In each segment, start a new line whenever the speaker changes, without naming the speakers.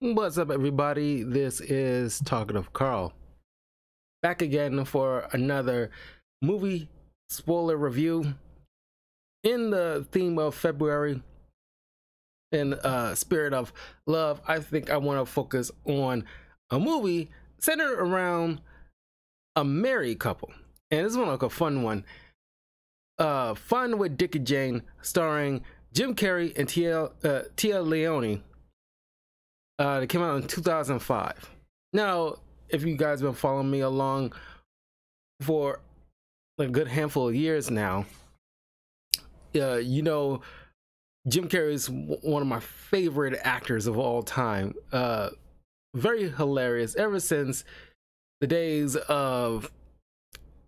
What's up, everybody? This is Talkative Carl, back again for another movie spoiler review in the theme of February. In spirit of love, I think I want to focus on a movie centered around a married couple, and this is like a fun one. Fun with Dick and Jane, starring Jim Carrey and Tia Leone. That came out in 2005. Now, if you guys have been following me along for a good handful of years now, you know Jim Carrey is one of my favorite actors of all time. Very hilarious ever since the days of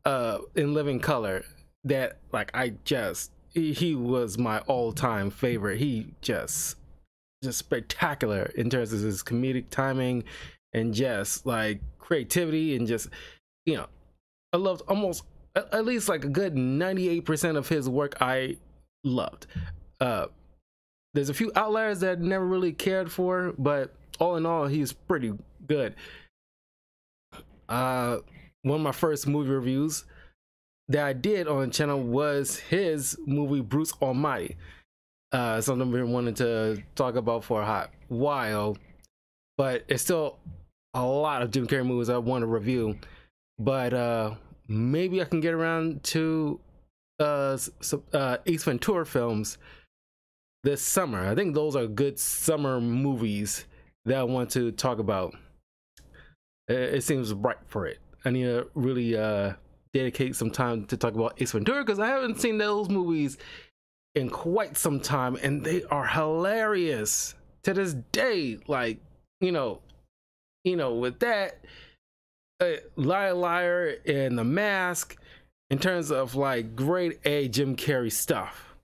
In Living Color. That he was my all-time favorite. He just spectacular in terms of his comedic timing and just like creativity, and just, you know, I loved almost at least like a good 98% of his work. I loved. There's a few outliers that I never really cared for, but all in all, he's pretty good. One of my first movie reviews that I did on the channel was his movie Bruce Almighty. Something I've been wanting to talk about for a hot while, but it's still a lot of Jim Carrey movies I want to review. But maybe I can get around to some Ace Ventura films this summer. I think those are good summer movies that I want to talk about. It seems right for it. I need to really dedicate some time to talk about Ace Ventura, because I haven't seen those movies in quite some time, and they are hilarious to this day. Like, you know, with that, Liar Liar and The Mask, in terms of like grade A Jim Carrey stuff.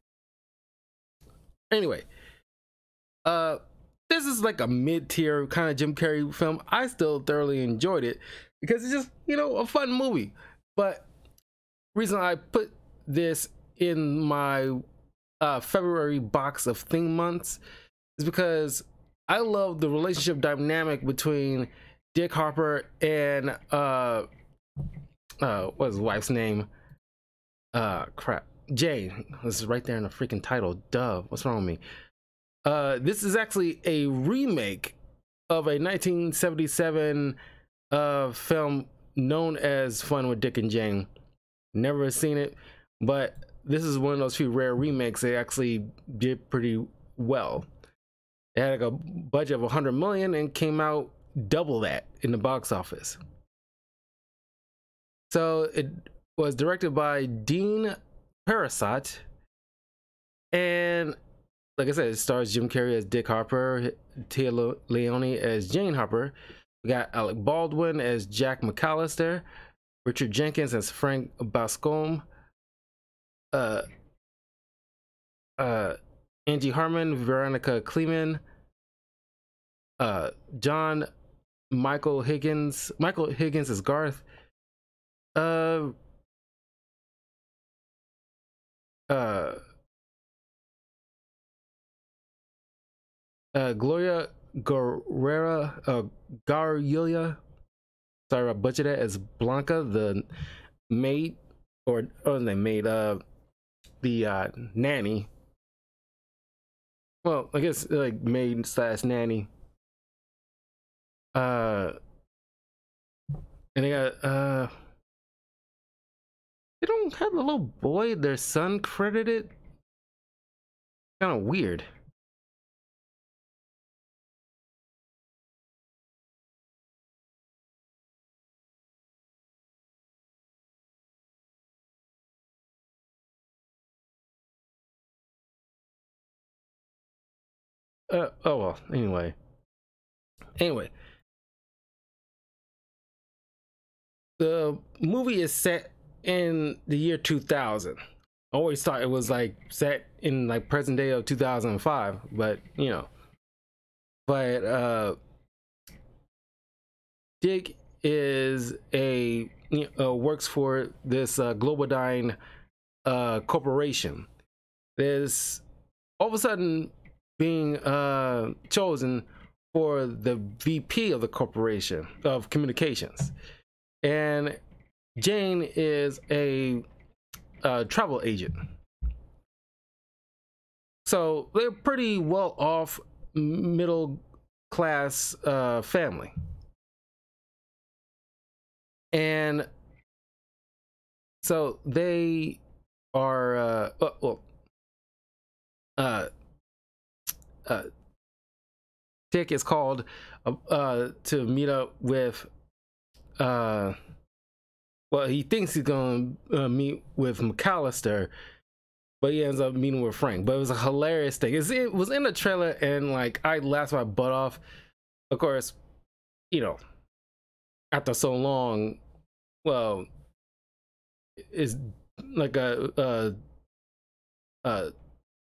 Anyway, this is like a mid-tier kind of Jim Carrey film. I still thoroughly enjoyed it because it's just, you know, a fun movie. But reason I put this in my February box of theme months is because I love the relationship dynamic between Dick Harper and what's his wife's name? Jane. This is right there in the freaking title. Duh, what's wrong with me? This is actually a remake of a 1977 film known as Fun with Dick and Jane. Never seen it, but this is one of those few rare remakes they actually did pretty well. It had like a budget of 100 million and came out double that in the box office. So it was directed by Dean Parisot, and like I said, it stars Jim Carrey as Dick Harper, Tia Leone as Jane Harper. We got Alec Baldwin as Jack McAllister, Richard Jenkins as Frank Bascom, Angie Harmon, Veronica Kleeman, Michael Higgins as Garth, Gloria Garulia, sorry I butchered that, as Blanca, the maid, or the maid, the nanny. Well, I guess like maid slash nanny. And they got they don't have the little boy, their son, credited. Kind of weird. Oh well, anyway, the movie is set in the year 2000. I always thought it was like set in like present day of 2005, but you know, Dick is works for this Globodyne corporation. There's all of a sudden being chosen for the VP of the corporation of communications, and Jane is a travel agent. So they're pretty well off, middle class family. And so they are Dick is called to meet up with well, he thinks he's gonna meet with McAllister, but he ends up meeting with Frank. But it was a hilarious thing. It was in the trailer, and like I laughed my butt off. Of course, you know, after so long, well, it's like a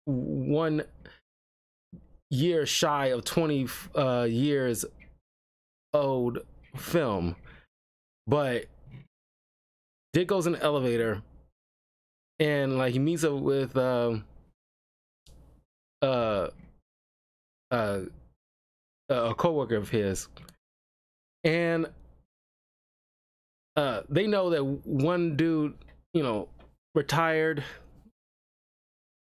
1 year shy of 20 years old film. But Dick goes in the elevator and like he meets up with a coworker of his, and they know that one dude, you know, retired.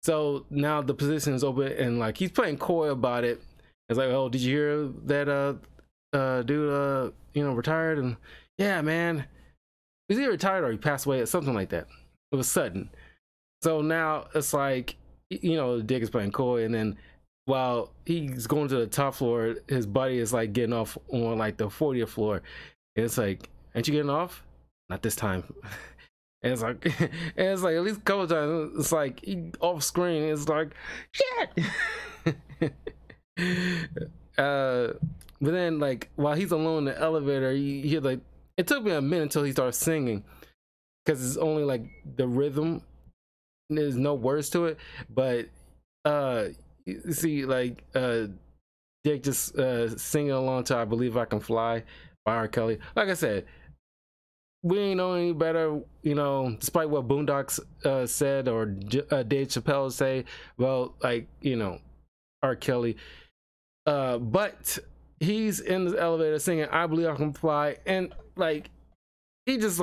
So now the position is open, and like he's playing coy about it. It's like, oh, did you hear that dude you know, retired? And yeah, man, was he retired or he passed away or something like that? It was sudden. So now it's like, you know, Dick is playing coy, and then while he's going to the top floor, his buddy is like getting off on like the 40th floor, and it's like, aren't you getting off? Not this time. And it's like, at least a couple times, it's like he off screen. It's like, shit. But then like while he's alone in the elevator, you hear like, it took me a minute until he starts singing, because it's only like the rhythm. There's no words to it, but you see like Dick just singing along to "I Believe I Can Fly" by R. Kelly. Like I said, we ain't know any better, you know, despite what Boondocks said or Dave Chappelle say about, like, you know, R. Kelly. But he's in the elevator singing "I Believe I Can Fly," and like he just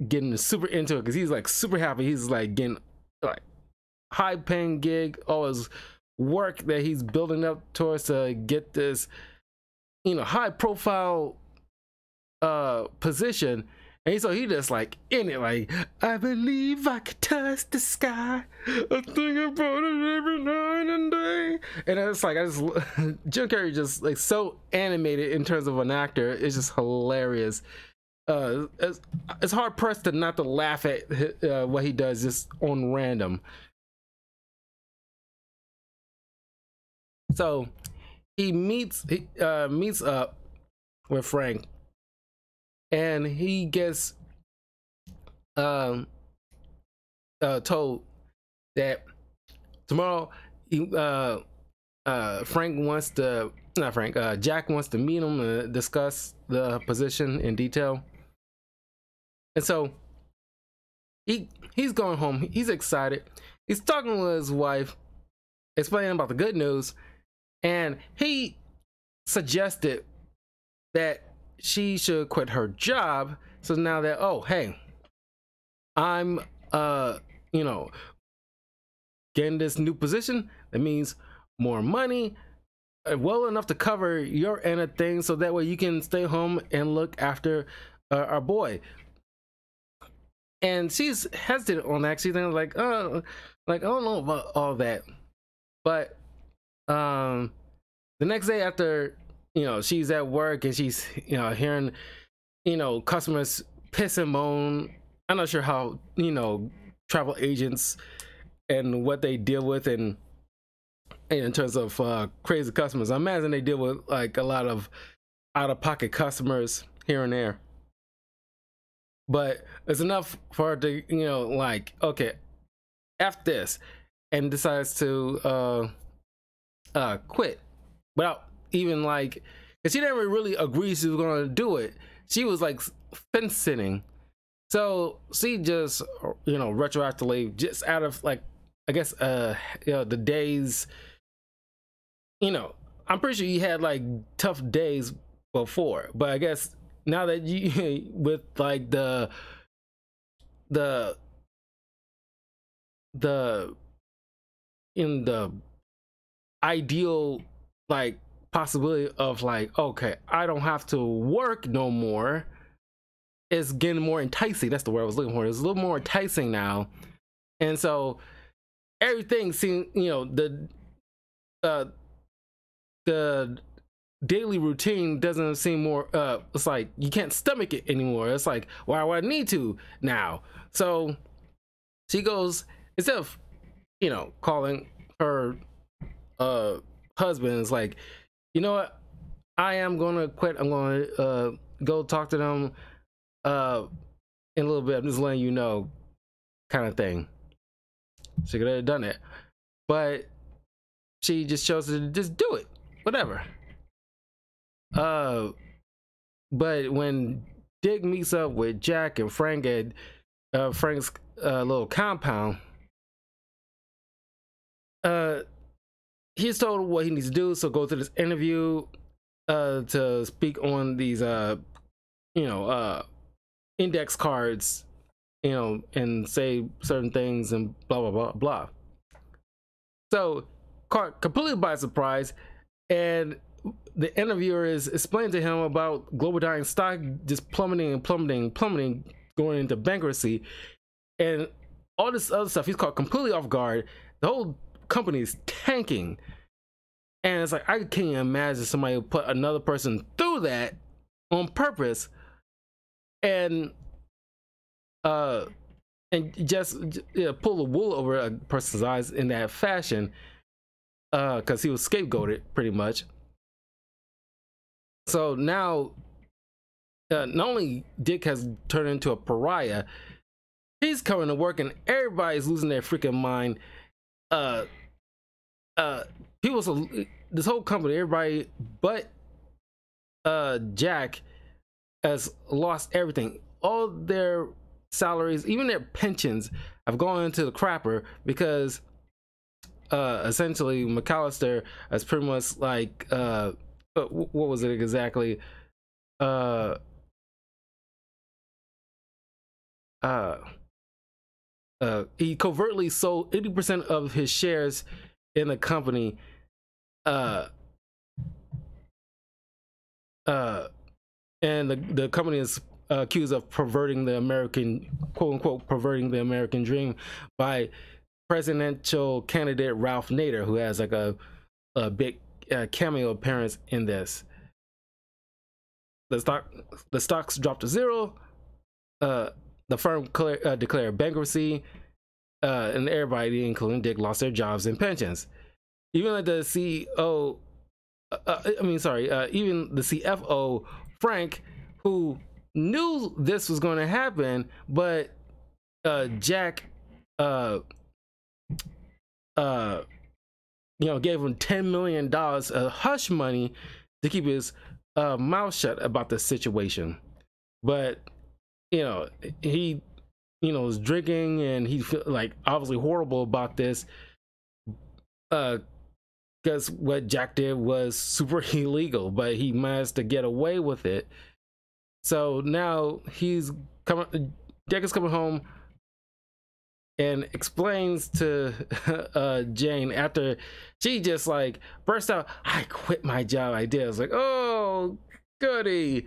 getting super into it because he's like super happy. He's like getting like high paying gig, all his work that he's building up towards to get this, you know, high profile position. And so he just like in it, like, I believe I could touch the sky. I think about it every night and day. And it's like, Jim Carrey just like so animated in terms of an actor. It's just hilarious. It's hard pressed to not to laugh at what he does just on random. So he meets up with Frank, and he gets told that tomorrow Jack wants to meet him and discuss the position in detail. And so he's going home. He's excited. He's talking with his wife, explaining about the good news, and he suggested that she should quit her job. So now that, oh, hey, I'm you know, getting this new position, that means more money, well enough to cover your end of things, so that way you can stay home and look after our boy. And she's hesitant on that. She's like, oh, like, I don't know about all that. But the next day after, you know, she's at work and she's, you know, hearing, you know, customers piss and moan. I'm not sure how, you know, travel agents and what they deal with and in terms of crazy customers. I imagine they deal with like a lot of out-of-pocket customers here and there. But it's enough for her to, you know, like, okay, F this, and decides to quit without even like, because she never really agreed she was gonna do it. She was like fence sitting. So she just, you know, retroactively, just out of like, I guess you know, the days, you know, I'm pretty sure you had like tough days before, but I guess now that you with like the in the ideal like possibility of like, okay, I don't have to work no more, it's getting more enticing. That's the word I was looking for. It's a little more enticing now. And so everything seems, you know, the daily routine doesn't seem more it's like you can't stomach it anymore. It's like, why would I need to now? So she goes, instead of, you know, calling her husband, is like, you know what, I am gonna quit. I'm gonna go talk to them in a little bit. I'm just letting you know, kind of thing. She could have done it, but she just chose to just do it, whatever. But when Dick meets up with Jack and Frank at Frank's little compound, he's told what he needs to do. So go to this interview to speak on these index cards, you know, and say certain things and blah blah blah blah. So caught completely by surprise, and the interviewer is explaining to him about Global Diamond stock just plummeting, going into bankruptcy, and all this other stuff. He's caught completely off guard. The whole company is tanking, and it's like, I can't imagine somebody would put another person through that on purpose, and just pull the wool over a person's eyes in that fashion, because he was scapegoated pretty much. So now, not only Dick has turned into a pariah, he's coming to work and everybody's losing their freaking mind. This whole company, everybody but Jack, has lost everything. All their salaries, even their pensions, have gone into the crapper, because essentially McAllister is pretty much like what was it exactly? He covertly sold 80% of his shares in the company, and the company is accused of perverting the American, quote unquote, perverting the American dream by presidential candidate Ralph Nader, who has like a big cameo appearance in this. The stocks dropped to zero. The firm declared bankruptcy, and everybody, including Dick, lost their jobs and pensions. Even like the CEO, even the CFO, Frank, who knew this was going to happen, but Jack, gave him $10 million hush money to keep his mouth shut about the situation. But he was drinking, and he felt like obviously horrible about this, because what Jack did was super illegal, but he managed to get away with it. So now Jack is coming home and explains to Jane, after she just like burst out, I quit my job. I did. I was like, oh goody.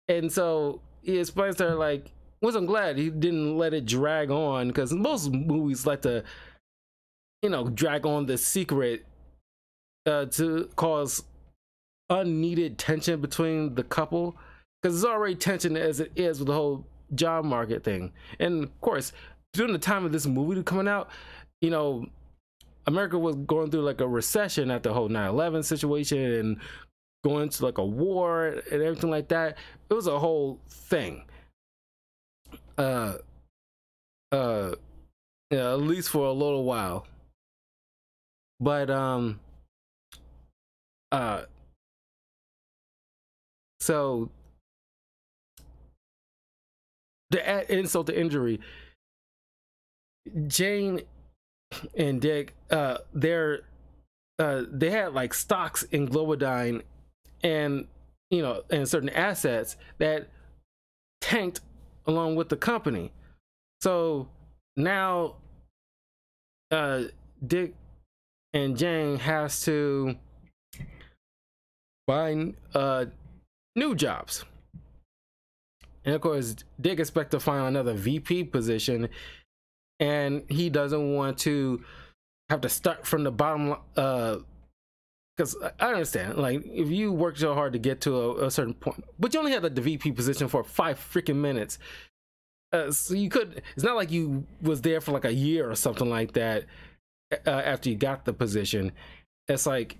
And so he explains to her, like, I'm glad he didn't let it drag on, because most movies like to drag on the secret to cause unneeded tension between the couple, because there's already tension as it is with the whole job market thing. And of course, during the time of this movie coming out, America was going through like a recession after the whole 9/11 situation and going to like a war and everything like that. It was a whole thing. At least for a little while. But so to add insult to injury, Jane and Dick, their they had like stocks in Globodyne, and and certain assets that tanked along with the company. So now Dick and Jane has to find new jobs. And of course, Dick expects to find another VP position, and he doesn't want to have to start from the bottom. Because I understand, like, if you work so hard to get to a certain point, but you only had like the VP position for 5 freaking minutes. So you could, it's not like you was there for like a year or something like that after you got the position. It's like,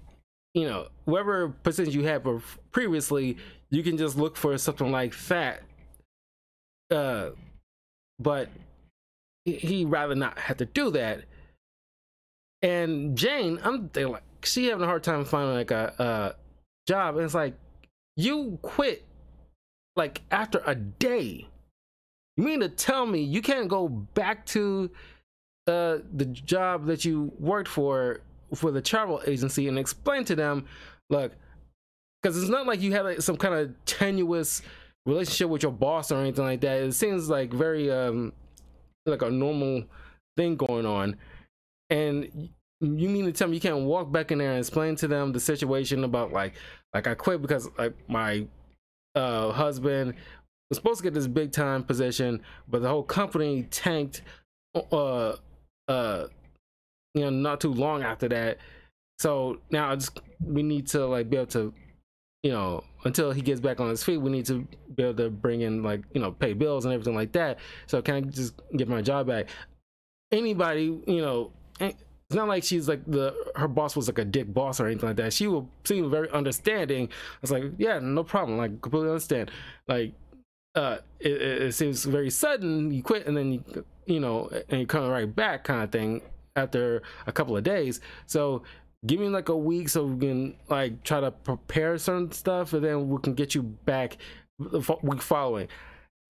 whatever position you had previously, you can just look for something like that. But he'd rather not have to do that. And Jane, I'm thinking, like, she having a hard time finding like a job, and it's like, you quit like after a day. You mean to tell me you can't go back to the job that you worked for the travel agency and explain to them, look, because it's not like you had like some kind of tenuous relationship with your boss or anything like that. It seems like very like a normal thing going on, and you mean to tell me you can't walk back in there and explain to them the situation about like I quit because like my husband was supposed to get this big time position, but the whole company tanked not too long after that. So now we need to like be able to, until he gets back on his feet, we need to be able to bring in like, pay bills and everything like that. So can I just get my job back? Anybody, it's not like she's like her boss was like a dick boss or anything like that. She will seem very understanding. It's like, yeah, no problem. Like, completely understand. Like, it seems very sudden. You quit and then and you come right back kind of thing after a couple of days. So give me like a week so we can like try to prepare certain stuff, and then we can get you back the week following.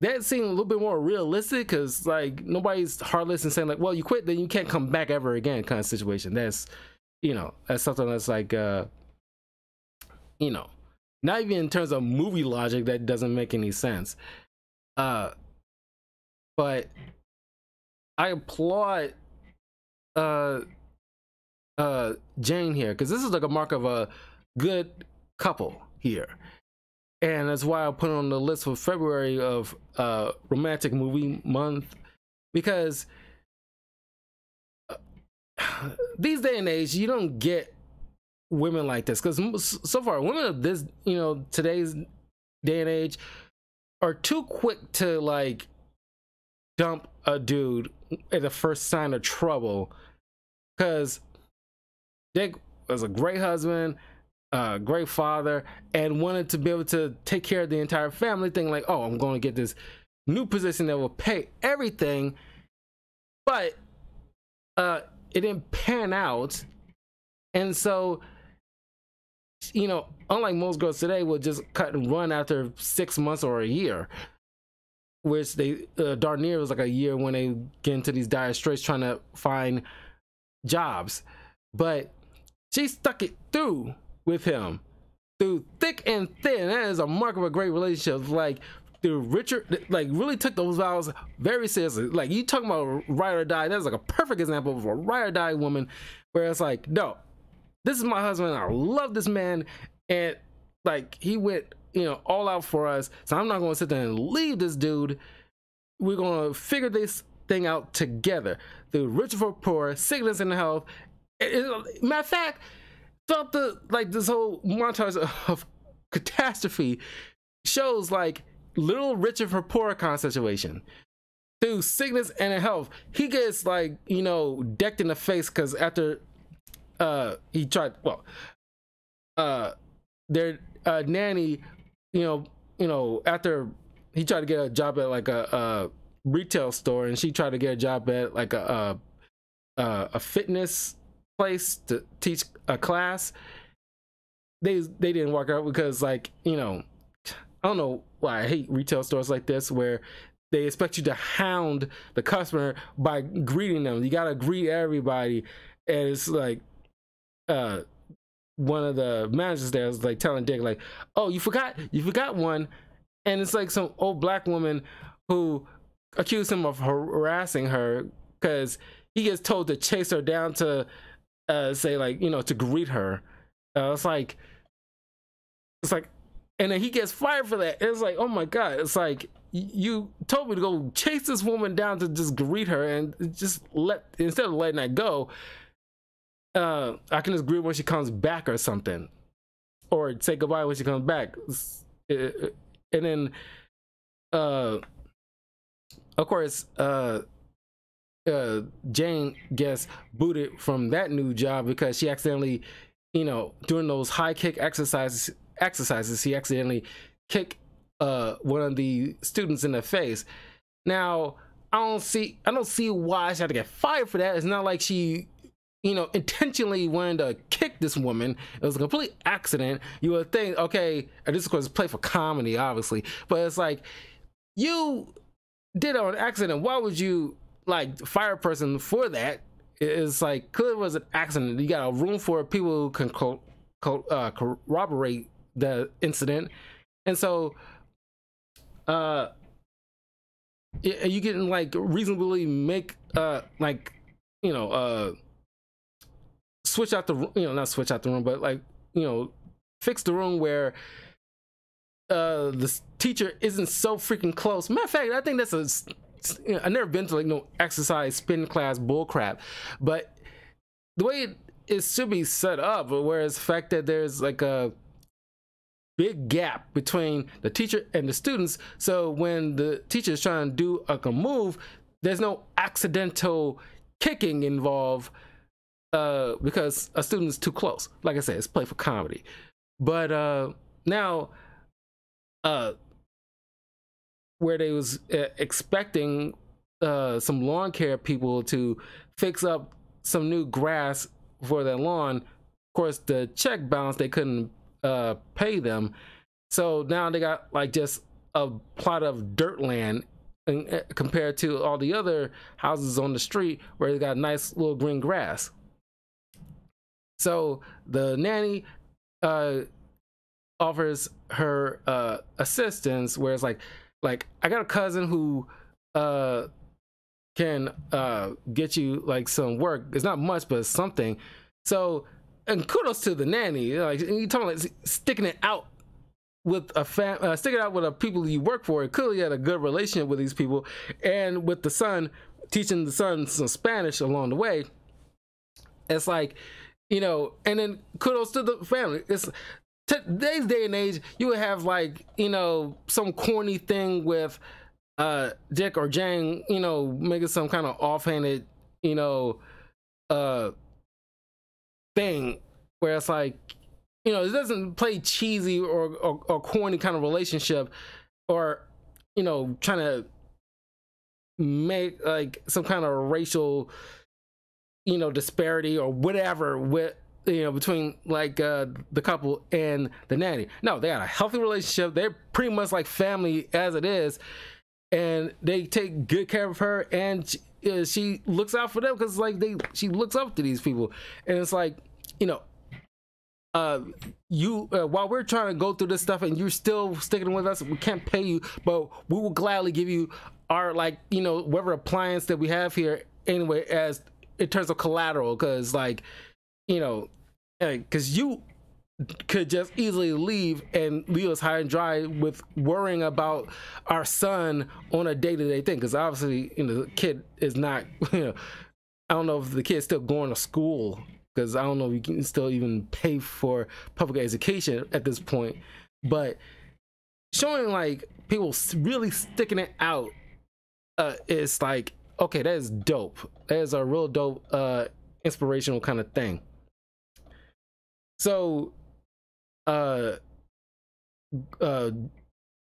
That seemed a little bit more realistic, because like nobody's heartless and saying like, well, you quit, then you can't come back ever again kind of situation. That's that's something that's like not even in terms of movie logic, that doesn't make any sense. But I applaud Jane here, because this is like a mark of a good couple here, and that's why I put it on the list for February of romantic movie month, because these day and age you don't get women like this, because so far women of this today's day and age are too quick to like dump a dude at the first sign of trouble, because Dick was a great husband, great father, and wanted to be able to take care of the entire family, thing like, oh, I'm going to get this new position that will pay everything. But it didn't pan out, and so unlike most girls today, will just cut and run after 6 months or a year, which they darn near was like a year when they get into these dire straits trying to find jobs. But she stuck it through with him through thick and thin. That is a mark of a great relationship. Like, dude, Richard like really took those vows very seriously. Like, you talking about ride or die, that's like a perfect example of a ride or die woman, where it's like, no, this is my husband, I love this man, and like he went all out for us, so I'm not going to sit there and leave this dude. We're going to figure this thing out together through richer for poor, sickness and health. Matter of fact, throughout this whole montage of catastrophe shows like little richer for poor kind of situation. Through sickness and health, he gets like decked in the face, because after he tried, their nanny, after he tried to get a job at like a retail store, and she tried to get a job at like a fitness place to teach a class. They didn't work out, because like I don't know why I hate retail stores like this, where they expect you to hound the customer by greeting them. You gotta greet everybody, and it's like one of the managers there was like telling Dick like, oh, you forgot one. And it's like some old black woman who accused him of harassing her because he gets told to chase her down to say like, you know, to greet her. It's like, and then he gets fired for that. It's like, oh my God, it's like, you told me to go chase this woman down to just greet her, and just instead of letting that go, I can just greet when she comes back or something, or say goodbye when she comes back. And then of course Jane gets booted from that new job because she accidentally, you know, doing those high kick exercises, she accidentally kicked one of the students in the face. Now I don't see why she had to get fired for that. It's not like she, you know, intentionally wanted to kick this woman. It was a complete accident. You would think, okay, this is because it's played for comedy, obviously, but it's like, you did it on accident. Why would you like fire a person for that? It's like, clearly it was an accident. You got a room for people who can corroborate the incident, and so you can like reasonably make like, you know, switch out the, you know, not switch out the room, but like, you know, fix the room where the teacher isn't so freaking close. Matter of fact, I think that's I've never been to like no exercise spin class bullcrap, but the way it should be set up, whereas the fact that there's like a big gap between the teacher and the students, so when the teacher is trying to do a move, there's no accidental kicking involved because a student is too close. Like I said, it's played for comedy. But now where they was expecting some lawn care people to fix up some new grass for their lawn, of course the check bounced, they couldn't pay them, so now they got like just a plot of dirt land compared to all the other houses on the street where they got nice little green grass. So the nanny offers her assistance, where it's like I got a cousin who can get you like some work. It's not much, but it's something. So, and kudos to the nanny. Like, you talking like sticking it out with a sticking out with the people you work for. Clearly had a good relationship with these people, and with the son, teaching the son some Spanish along the way. It's like, you know, and then kudos to the family. It's today's day and age, you would have like, you know, some corny thing with Dick or Jane, you know, making some kind of offhanded, you know, thing where it's like, you know, it doesn't play cheesy or corny kind of relationship, or, you know, trying to make like some kind of racial, you know, disparity or whatever with, you know, between like the couple and the nanny. No, they got a healthy relationship. They're pretty much like family as it is, and they take good care of her, and she looks out for them because like she looks up to these people. And it's like, you know, while we're trying to go through this stuff and you're still sticking with us, we can't pay you, but we will gladly give you our, like, you know, whatever appliance that we have here anyway, as in terms of collateral, because like, you know, because you could just easily leave and leave us high and dry with worrying about our son on a day-to-day thing, because obviously, you know, the kid is not, you know, I don't know if the kid's still going to school, because I don't know if you can still even pay for public education at this point. But showing like people really sticking it out, is like, okay, that is dope. That is a real dope, inspirational kind of thing. So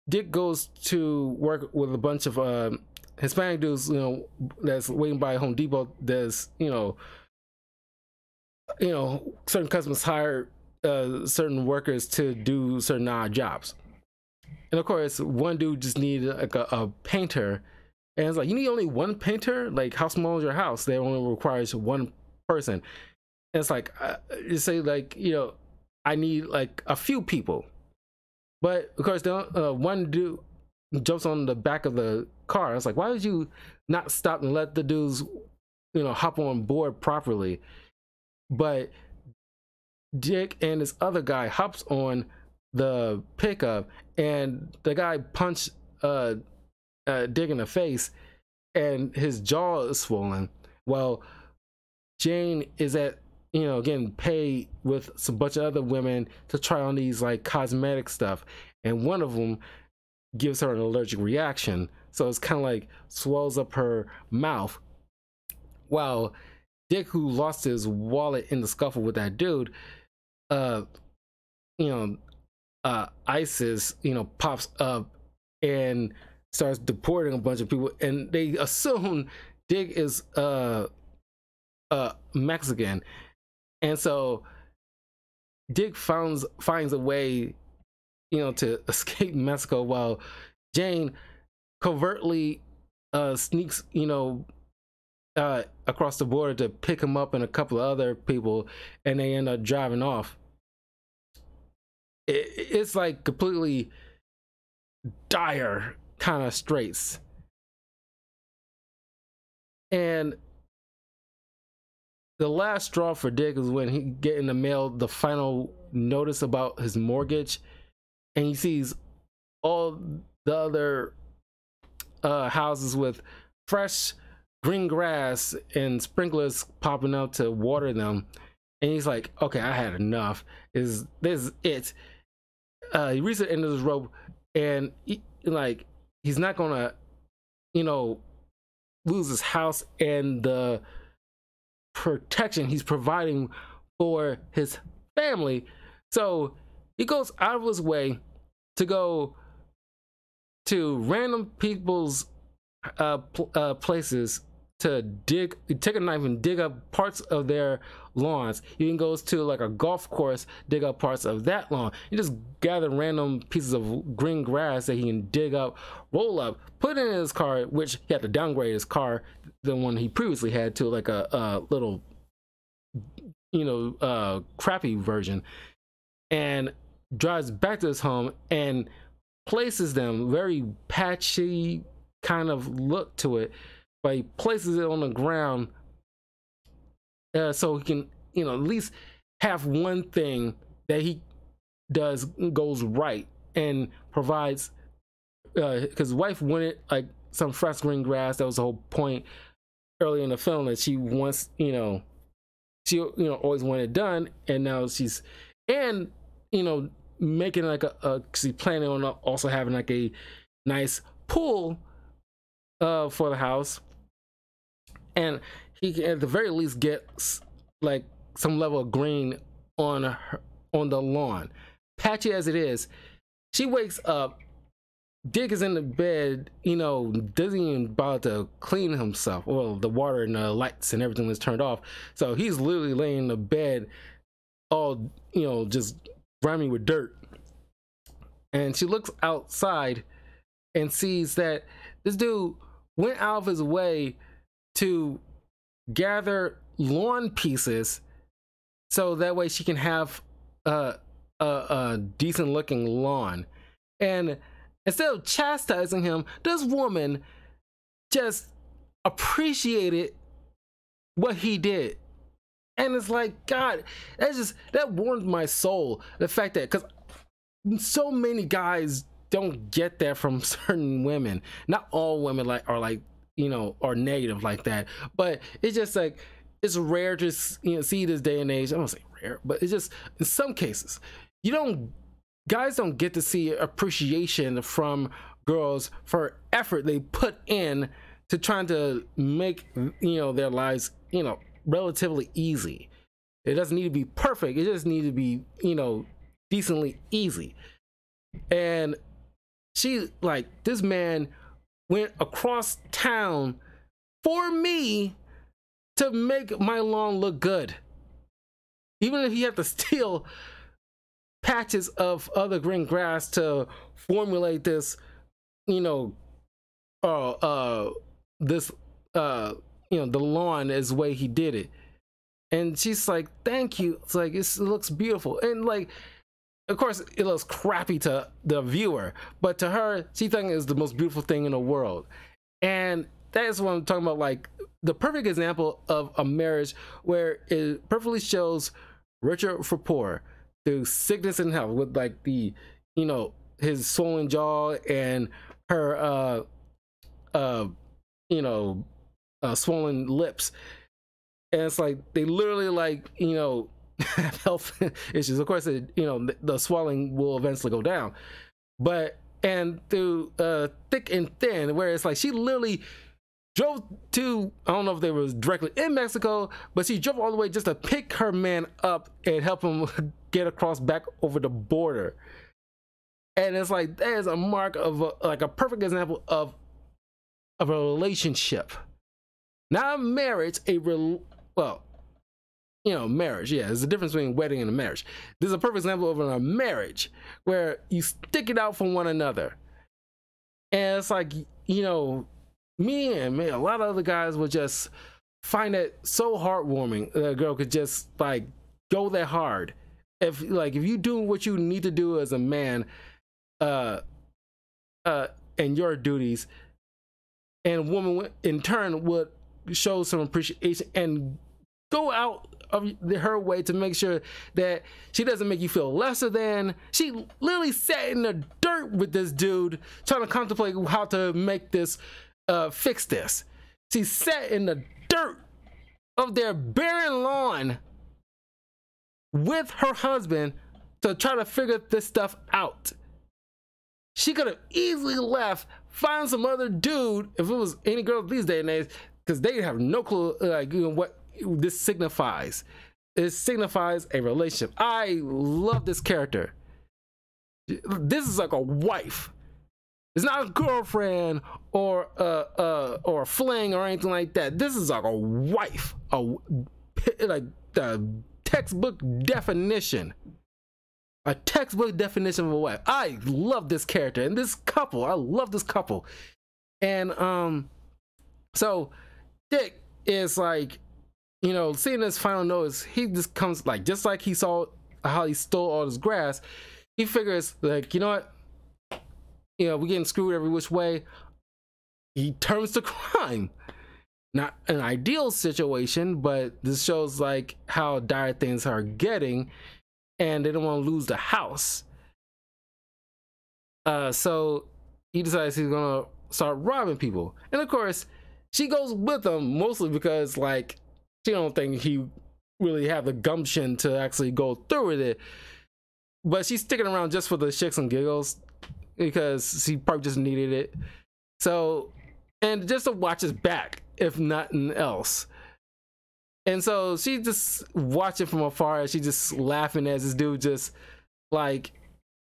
Dick goes to work with a bunch of Hispanic dudes, you know, that's waiting by Home Depot. There's, you know, certain customers hire certain workers to do certain odd jobs, and of course one dude just needed like a painter, and it's like, you need only one painter? Like, how small is your house? They only requires one person. And it's like, you say like, you know, I need like a few people. But of course, the one dude jumps on the back of the car. I was like, why would you not stop and let the dudes, hop on board properly? But Dick and this other guy hops on the pickup, and the guy punched Dick in the face, and his jaw is swollen. Well, Jane is getting paid with some bunch of other women to try on these like cosmetic stuff, and one of them gives her an allergic reaction, so it's kind of like swells up her mouth. While Dick, who lost his wallet in the scuffle with that dude, ISIS, pops up and starts deporting a bunch of people, and they assume Dick is Mexican, and so Dick finds a way, to escape Mexico, while Jane covertly sneaks, across the border to pick him up and a couple of other people, and they end up driving off. It's like completely dire kind of straits. And the last straw for Dick is when he get in the mail the final notice about his mortgage, and he sees all the other houses with fresh green grass and sprinklers popping up to water them, and he's like, okay, I had enough. This is it. He reaches the end of his rope, and he's not gonna lose his house and the protection he's providing for his family. So he goes out of his way to go to random people's places to take a knife and dig up parts of their lawns. He even goes to like a golf course, dig up parts of that lawn. He just gather random pieces of green grass that he can dig up, roll up, put it in his car, which he had to downgrade his car, the one he previously had, to like a little crappy version, and drives back to his home and places them, very patchy kind of look to it, but he places it on the ground so he can at least have one thing that he does goes right, and provides, because his wife wanted like some fresh green grass. That was the whole point early in the film, that she wants, she always wanted it done, and now she's making like she's planning on also having like a nice pool for the house, and he can at the very least get like some level of green on the lawn, patchy as it is. She wakes up, Dick is in the bed, doesn't even bother to clean himself. Well, the water and the lights and everything is turned off, so he's literally laying in the bed all just grimy with dirt. And she looks outside and sees that this dude went out of his way to gather lawn pieces so that way she can have a decent looking lawn. And instead of chastising him, this woman just appreciated what he did. And it's like, God, that warmed my soul. The fact that, because so many guys don't get that from certain women. Not all women are negative like that, but it's just like, it's rare to see this day and age. I don't say rare, but it's just, in some cases, guys don't get to see appreciation from girls for effort they put in to trying to make their lives relatively easy. It doesn't need to be perfect, it just needs to be decently easy. And she, like, this man went across town for me to make my lawn look good, even if he had to steal patches of other green grass to formulate this the lawn as the way he did it. And she's like, thank you. It's like, it looks beautiful. And like, of course, it looks crappy to the viewer, but to her, she thinks it's the most beautiful thing in the world. And that is what I'm talking about, like the perfect example of a marriage where it perfectly shows Richard Rapport through sickness and health, with like the, you know, his swollen jaw and her swollen lips. And it's like they literally, like, you know, have health issues. Of course, you know, the swelling will eventually go down, but and through thick and thin, where it's like she literally drove to, I don't know if they was directly in Mexico, but she drove all the way just to pick her man up and help him get across back over the border. And it's like, that is a mark of like a perfect example of a relationship, not a marriage. Well, you know, marriage, yeah, there's a difference between wedding and a marriage. This is a perfect example of a marriage where you stick it out for one another. And it's like, you know, me and a lot of other guys would just find it so heartwarming that a girl could just like go that hard. If you do what you need to do as a man, and your duties, and a woman in turn would show some appreciation and go out of her way to make sure that she doesn't make you feel lesser than. She literally sat in the dirt with this dude trying to contemplate how to make this fix this. She sat in the dirt of their barren lawn with her husband to try to figure this stuff out. She could have easily left, find some other dude if it was any girl these days and age, because they have no clue, like, you know, what this signifies. It signifies a relationship. I love this character. This is like a wife. It's not a girlfriend or a fling or anything like that. This is like a wife, like the textbook definition. A textbook definition of a wife. I love this character and this couple. I love this couple. And so Dick is like, you know, seeing this final notice, he just comes like, just like he saw how he stole all this grass, he figures like, you know what, you know, we're getting screwed every which way. He turns to crime. Not an ideal situation, but this shows like how dire things are getting, and they don't want to lose the house. So he decides he's gonna start robbing people, and of course she goes with him, mostly because like she don't think he really have the gumption to actually go through with it, but she's sticking around just for the shits and giggles because she probably just needed it. So, and just to watch his back, if nothing else. And so she just watching from afar, she just laughing as this dude just like,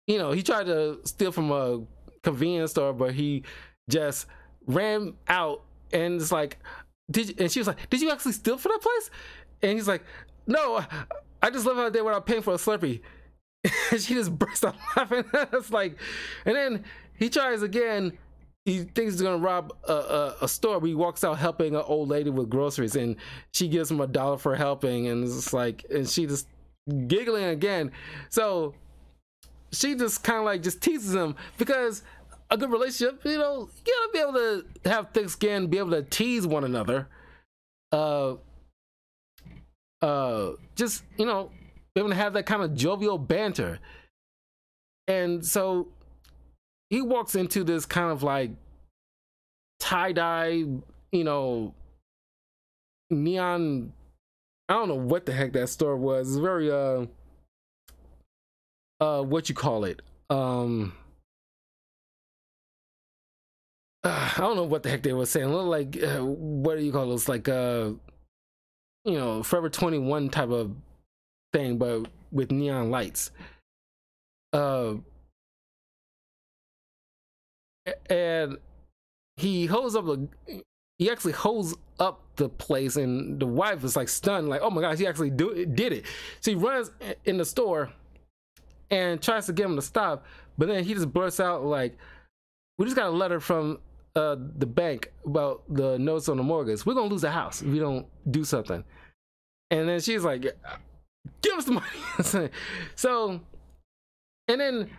you know, he tried to steal from a convenience store, but he just ran out, and it's like, and she was like, did you actually steal from that place? And he's like, no, I just left out there without paying for a Slurpee. And she just burst out laughing. It's like, and then he tries again. He thinks he's gonna rob a store, but he walks out helping an old lady with groceries, and she gives him $1 for helping, and it's like, and she just giggling again. So she just kind of like just teases him, because a good relationship, you know, you gotta be able to have thick skin, be able to tease one another. Just, you know, be able to have that kind of jovial banter. And so he walks into this kind of like tie-dye, you know, neon, I don't know what the heck that store was. It's very what you call it, I don't know what the heck they were saying. Look like what do you call this, like you know, Forever 21 type of thing, but with neon lights. And he actually holds up the place, and the wife is like stunned, like, oh my gosh, he actually did it. So he runs in the store and tries to get him to stop, but then he just blurts out like, we just got a letter from the bank about the notes on the mortgage. We're gonna lose the house if we don't do something. And then she's like, give us the money. So, and then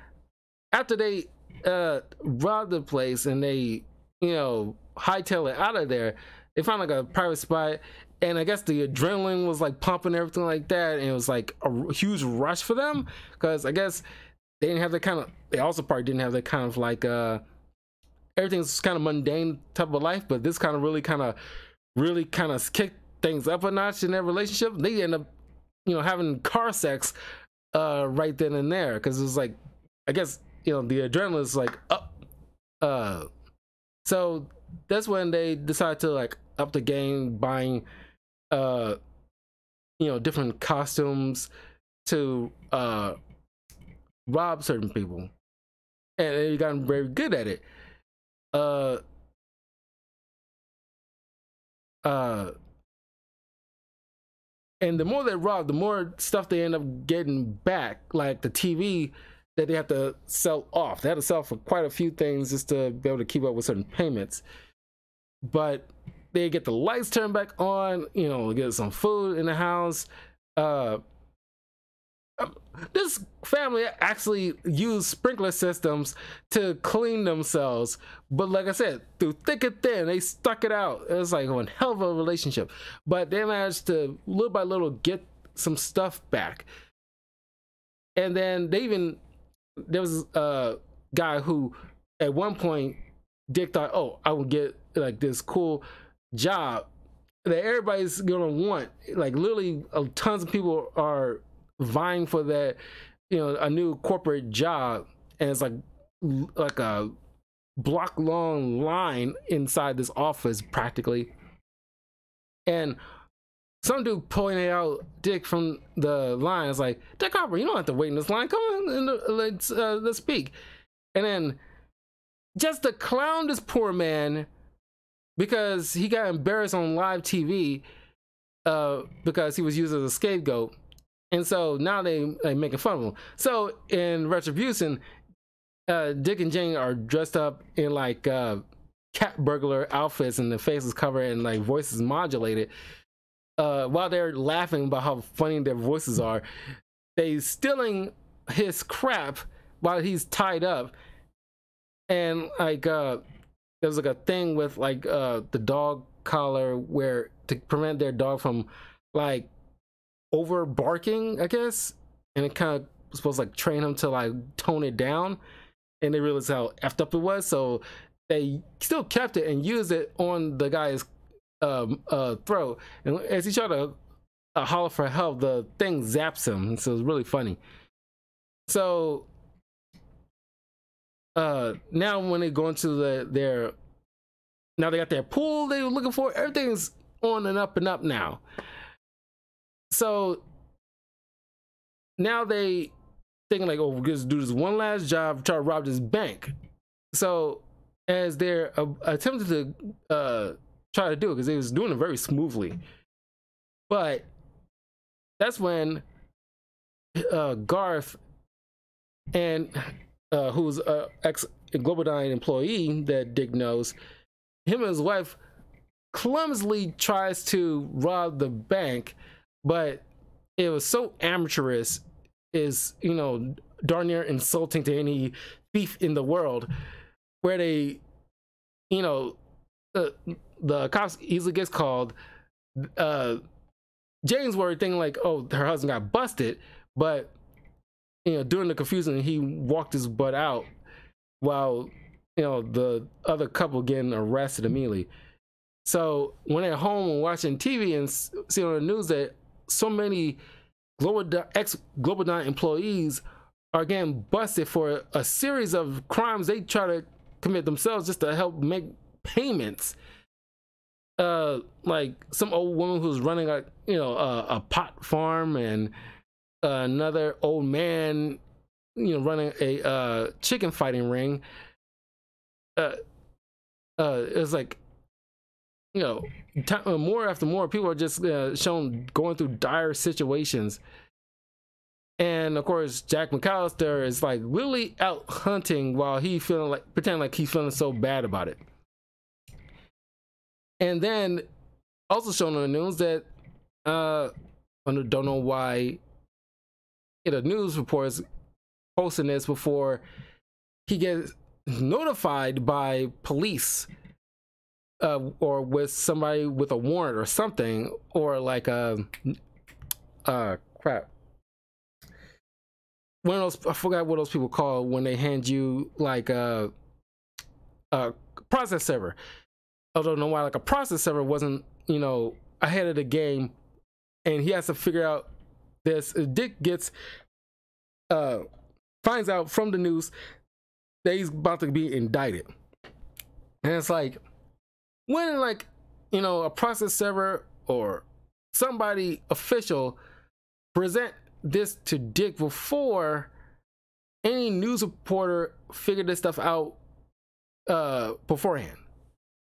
after they rob the place and they, hightail it out of there, they found like a private spot. And I guess the adrenaline was like pumping, everything like that. And it was like a huge rush for them because I guess they didn't have that kind of, they also probably didn't have that kind of like, everything's kind of mundane type of life. But this kind of really kind of kicked things up a notch in their relationship. They end up, having car sex right then and there because it was like, I guess, the adrenaline is like up. So that's when they decide to like up the game, buying different costumes to rob certain people, and they gotten very good at it. And the more they rob, the more stuff they end up getting back, like the TV that they have to sell off. They had to sell for quite a few things just to be able to keep up with certain payments. But they get the lights turned back on, get some food in the house. This family actually used sprinkler systems to clean themselves, but like I said, through thick and thin, they stuck it out. It was like one hell of a relationship, but they managed to little by little get some stuff back. And then there was a guy who at one point Dick thought, oh, I would get like this cool job that everybody's gonna want. Like literally tons of people are vying for that, a new corporate job, and it's like a block long line inside this office practically. And some dude pointed out Dick from the line. It's like, Dick Harper, you don't have to wait in this line. Come on, let's speak. And then just to clown this poor man because he got embarrassed on live TV because he was used as a scapegoat. And so now they making fun of him. So in retribution, Dick and Jane are dressed up in like cat burglar outfits, and the faces covered and like voices modulated. While they're laughing about how funny their voices are, they stealing his crap while he's tied up. And like there's like a thing with like the dog collar where to prevent their dog from like over barking, I guess, and it kind of was supposed to like train him to like tone it down, and they realized how effed up it was, so they still kept it and used it on the guy's throat, and as he tried to holler for help, the thing zaps him, and so it's really funny. So now when they go into their now they got their pool they were looking for, everything's on and up now. So now they thinking like, oh, we're gonna do this one last job, try to rob this bank. So as they're attempting to try to do it, because they was doing it very smoothly, but that's when Garth, and who's a ex Globodyne employee that Dick knows, him and his wife clumsily tries to rob the bank, but it was so amateurish, is darn near insulting to any thief in the world, where they the cops easily gets called. Jane's worried, thinking like, oh, her husband got busted, but during the confusion he walked his butt out, while the other couple getting arrested immediately. So when they're home and watching TV and see on the news that so many ex-Globodyne employees are getting busted for a series of crimes they try to commit themselves just to help make payments. Like some old woman who's running a pot farm, and another old man running a chicken fighting ring. It's like more after more people are just shown going through dire situations. And of course Jack McAllister is like really out hunting while he pretending like he's feeling so bad about it. And then also shown on the news that don't know why the news reports posting this before he gets notified by police, or with somebody with a warrant or something, or like crap, one of those, I forgot what those people call when they hand you like a process server. I don't know why like a process server wasn't, you know, ahead of the game, and he has to figure out this. Dick gets finds out from the news that he's about to be indicted, and it's like, when like, you know, a process server or somebody official present this to Dick before any news reporter figured this stuff out beforehand.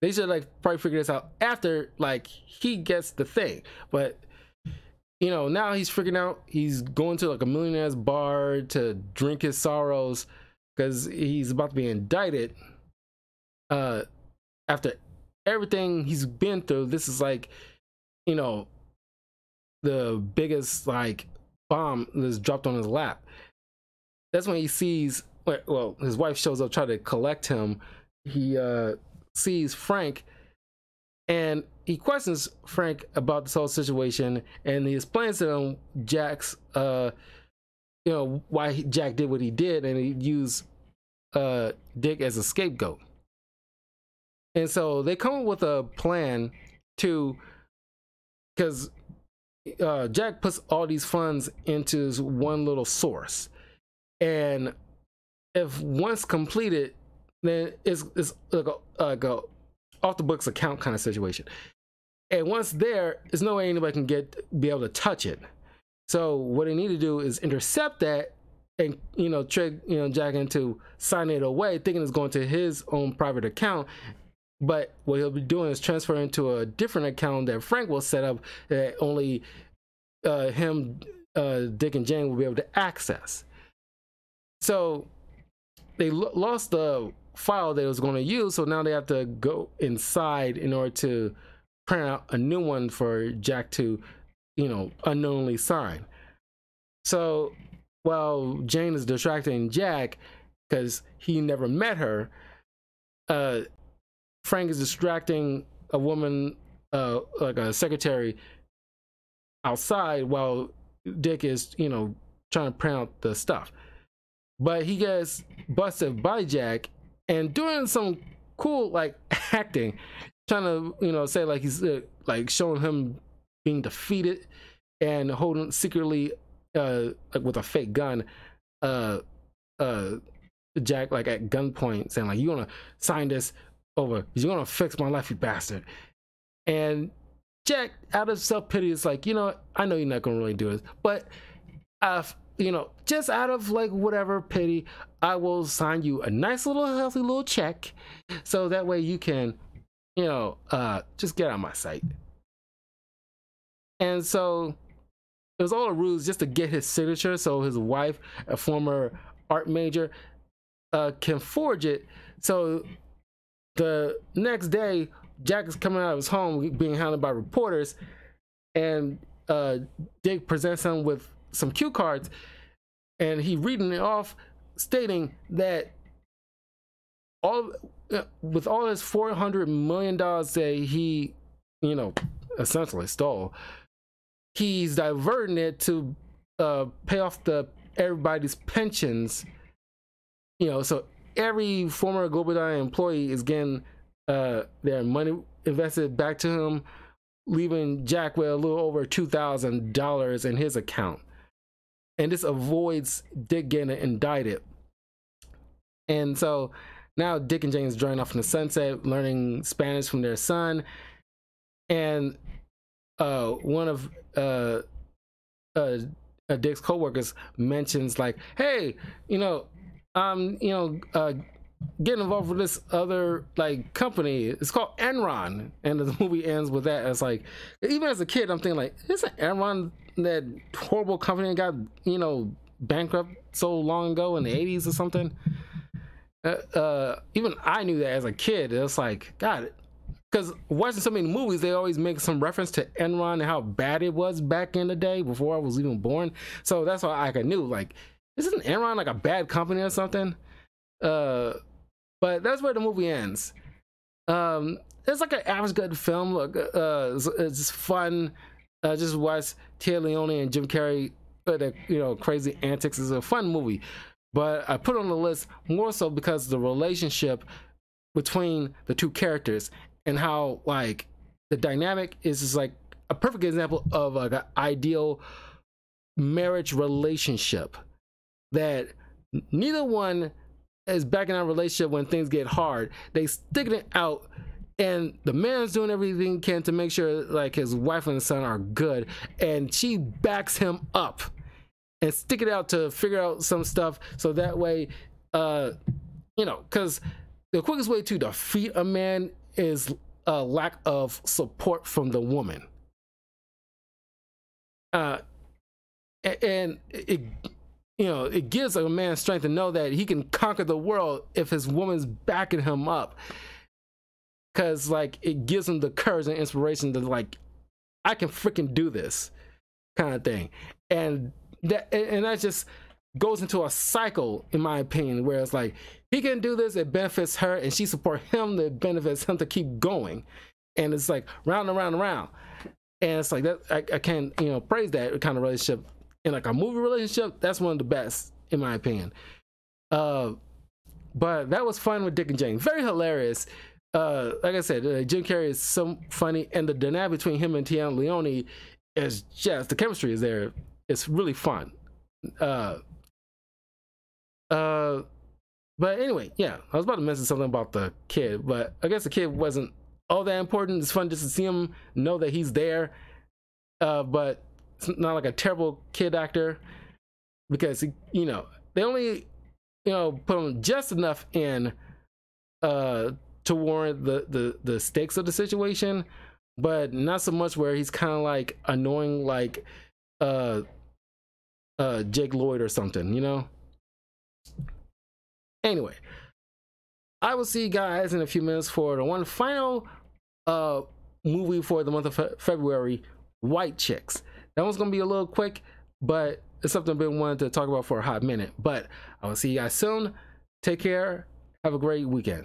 They should like probably figure this out after like he gets the thing. But you know, now he's freaking out. He's going to like a millionaire's bar to drink his sorrows because he's about to be indicted. After everything he's been through, this is like, you know, the biggest like bomb that's dropped on his lap. That's when he sees, well, his wife shows up trying to collect him. He sees Frank, and he questions Frank about this whole situation, and he explains to him Jack's you know, why Jack did what he did, and he used Dick as a scapegoat. And so they come up with a plan to, because Jack puts all these funds into his one little source, and if once completed, then it's like a off the books account kind of situation. And once there's no way anybody can be able to touch it. So what they need to do is intercept that, and you know, trick, you know, Jack into signing it away, thinking it's going to his own private account. But what he'll be doing is transferring to a different account that Frank will set up, that only him, Dick, and Jane will be able to access. So they lost the file they was going to use, so now they have to go inside in order to print out a new one for Jack to, you know, unknowingly sign. So while Jane is distracting Jack because he never met her, Frank is distracting a woman, like a secretary, outside while Dick is, you know, trying to print out the stuff. But he gets busted by Jack, and doing some cool like acting, trying to, you know, say like he's like showing him being defeated and holding secretly like with a fake gun Jack like at gunpoint, saying like, "You're gonna sign this over, you're gonna fix my life, you bastard." And Jack, out of self-pity, is like, you know, I know you're not gonna really do this, but you know, just out of like whatever pity, I will sign you a nice little healthy little check, so that way you can, you know, just get out of my sight. And so it was all a ruse just to get his signature, so his wife, a former art major, can forge it. So the next day, Jack is coming out of his home being hounded by reporters, and Dick presents him with some cue cards, and he reading it off, stating that with all his $400 million that he, you know, essentially stole, he's diverting it to pay off everybody's pensions. You know, so every former Global Diner employee is getting their money invested back to him, leaving Jack with a little over $2,000 in his account. And this avoids Dick getting indicted. And so now Dick and Jane is driving off in the sunset, learning Spanish from their son. And one of Dick's co-workers mentions like, "Hey, you know, getting involved with this other like company. It's called Enron." And the movie ends with that. It's like, even as a kid, I'm thinking like, isn't Enron that horrible company that got, you know, bankrupt so long ago in the 80s or something? Even I knew that as a kid. It was like, God, because watching so many movies, they always make some reference to Enron and how bad it was back in the day before I was even born. So that's why I knew, like, isn't Enron like a bad company or something? But that's where the movie ends. It's like an average good film. Look, it's just fun. Just watch Tia Leone and Jim Carrey, crazy antics. Is a fun movie. But I put it on the list more so because the relationship between the two characters and how, like, the dynamic is just like a perfect example of like an ideal marriage relationship, that neither one is back in that relationship when things get hard. They stick it out, and the man's doing everything he can to make sure like his wife and son are good, and she backs him up and stick it out to figure out some stuff, so that way because the quickest way to defeat a man is a lack of support from the woman. And it gives a man strength to know that he can conquer the world if his woman's backing him up, because like it gives him the courage and inspiration to, like, I can freaking do this kind of thing. And that just goes into a cycle, in my opinion, where it's like he can do this, it benefits her, and she support him, that benefits him to keep going. And it's like round and round and round. And it's like that I can't praise that kind of relationship. In like a movie relationship, that's one of the best, in my opinion. But that was fun with Dick and Jane. Very hilarious. Like I said, Jim Carrey is so funny, and the dynamic between him and Tia Leone is just, the chemistry is there. It's really fun. But anyway, yeah, I was about to mention something about the kid, but I guess the kid wasn't all that important. It's fun just to see him, know that he's there. But it's not like a terrible kid actor, because he, they only put him just enough in to warrant the stakes of the situation, but not so much where he's kind of like annoying, like Jake Lloyd or something, Anyway, I will see you guys in a few minutes for the one final movie for the month of February, White Chicks. That one's gonna be a little quick, but it's something I've been wanting to talk about for a hot minute. But I will see you guys soon. Take care. Have a great weekend.